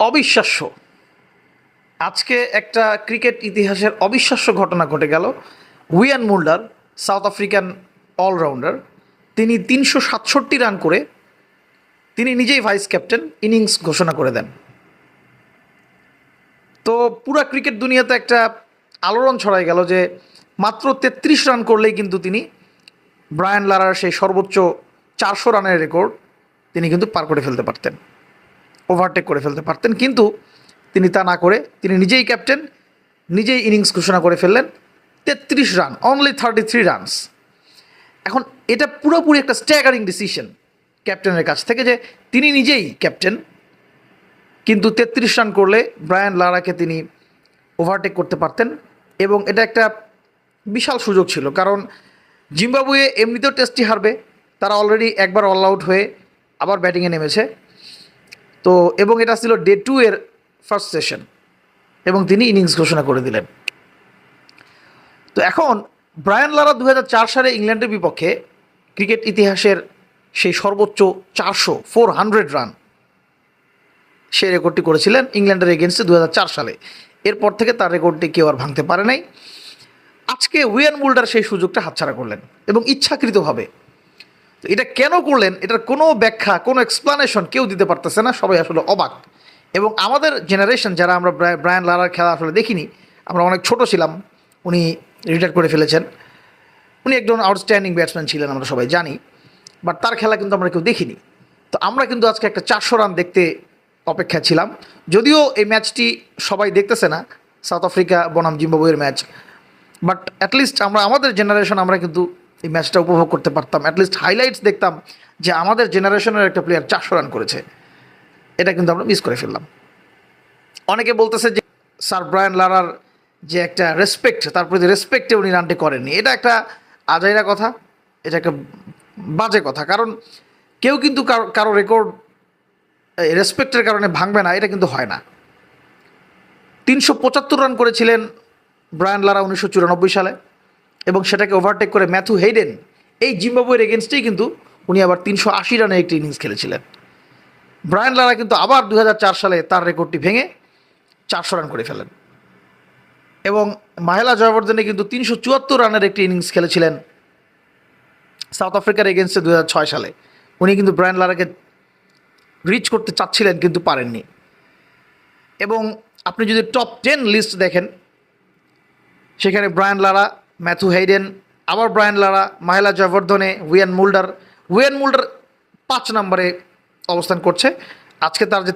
অবিশ্বাস্য। আজকে একটা ক্রিকেট ইতিহাসের অবিশ্বাস্য ঘটনা ঘটে গেল। Wiaan Mulder, South African allrounder, তিনি ৩৬৭ রান করে তিনি নিজেই ভাইস ক্যাপ্টেন ইনিংস ঘোষণা করে দেন। তো পুরা ক্রিকেট দুনিয়াতে একটা আলোড়ন ছড়াই গেল যে মাত্র ৩৩ রান করলেই কিন্তু তিনি ব্রায়ান লারার সেই সর্বোচ্চ ৪০০ রানের রেকর্ড তিনি কিন্তু পার করে ফেলতে পারতেন, ওভারটেক করে ফেলতে পারতেন। কিন্তু তিনি তা না করে তিনি নিজেই ক্যাপ্টেন, নিজেই ইনিংস ঘোষণা করে ফেললেন ৩৩ রান, অনলি 33 রানস। এখন এটা পুরোপুরি একটা স্ট্যাগারিং ডিসিশন ক্যাপ্টেনের কাছ থেকে যে তিনি নিজেই ক্যাপ্টেন, কিন্তু ৩৩ রান করলে ব্রায়ান লারাকে তিনি ওভারটেক করতে পারতেন। এবং এটা একটা বিশাল সুযোগ ছিল, কারণ জিম্বাবুয়ে এমনিতেও টেস্টটি হারবে, তারা অলরেডি একবার অল আউট হয়ে আবার ব্যাটিংয়ে নেমেছে। তো এবং এটা ছিল ডে 2 এর ফার্স্ট সেশন, এবং তিনি ইনিংস ঘোষণা করে দিলেন। তো এখন ব্রায়ান লারা ২০০৪ সালে ইংল্যান্ডের বিপক্ষে ক্রিকেট ইতিহাসের সেই সর্বোচ্চ 400 রান সে রেকর্ডটি করেছিলেন ইংল্যান্ডের এগেনস্টে ২০০৪ সালে। এরপর থেকে তার রেকর্ডটি কেউ আর ভাঙতে পারে নাই। আজকে উইয়ান মুল্ডার সেই সুযোগটা হাতছাড়া করলেন, এবং ইচ্ছাকৃতভাবে। তো এটা কেন করলেন, এটার কোনো ব্যাখ্যা, কোনো এক্সপ্লানেশন কেউ দিতে পারতেছে না, সবাই আসলে অবাক। এবং আমাদের জেনারেশন যারা আমরা ব্রায়ান লারার খেলা আসলে দেখিনি, আমরা অনেক ছোট ছিলাম, উনি রিটায়ার করে ফেলেছেন, উনি একজন আউটস্ট্যান্ডিং ব্যাটসম্যান ছিলেন, আমরা সবাই জানি, বাট তার খেলা কিন্তু আমরা কেউ দেখিনি। তো আমরা কিন্তু আজকে একটা ৪০০ রান দেখতে অপেক্ষা ছিলাম। যদিও এই ম্যাচটি সবাই দেখতেছে না, সাউথ আফ্রিকা বনাম জিম্বাবুয়ের ম্যাচ, বাট অ্যাটলিস্ট আমরা আমাদের জেনারেশন আমরা কিন্তু এই ম্যাচটা উপভোগ করতে পারতাম, অ্যাটলিস্ট হাইলাইটস দেখতাম যে আমাদের জেনারেশনের একটা প্লেয়ার ৪০০ রান করেছে। এটা কিন্তু আমরা মিস করে ফেললাম। অনেকে বলতেছে যে স্যার ব্রায়ান লারার যে একটা রেসপেক্ট, তার প্রতি রেসপেক্টে উনি রানটি করেননি। এটা একটা আজাইরা কথা, এটা একটা বাজে কথা, কারণ কেউ কিন্তু কারো রেকর্ড রেসপেক্টের কারণে ভাঙবে না, এটা কিন্তু হয় না। ৩৭৫ রান করেছিলেন ব্রায়ান লারা ১৯৯৪ সালে, এবং সেটাকে ওভারটেক করে ম্যাথু হেইডেন এই জিম্বাবুয়ের এগেনস্টেই কিন্তু উনি আবার ৩৮০ রানে একটি ইনিংস খেলেছিলেন। ব্রায়ান লারা কিন্তু আবার ২০০৪ সালে তার রেকর্ডটি ভেঙে ৪০০ রান করে ফেলেন, এবং মাহেলা জয়বর্ধনে কিন্তু ৩৭৪ রানের একটি ইনিংস খেলেছিলেন সাউথ আফ্রিকার এগেনস্টে ২০০৬ সালে। উনি কিন্তু ব্রায়ান লারাকে রিচ করতে চাচ্ছিলেন কিন্তু পারেননি। এবং আপনি যদি টপ 10 লিস্ট দেখেন, সেখানে ব্রায়ান লারা, ম্যাথু হেইডেন, আবার Brian Lara, Mahela Jayawardene, we want Mulder ৫ নম্বরে অবস্থান করছে। আজকে তার যে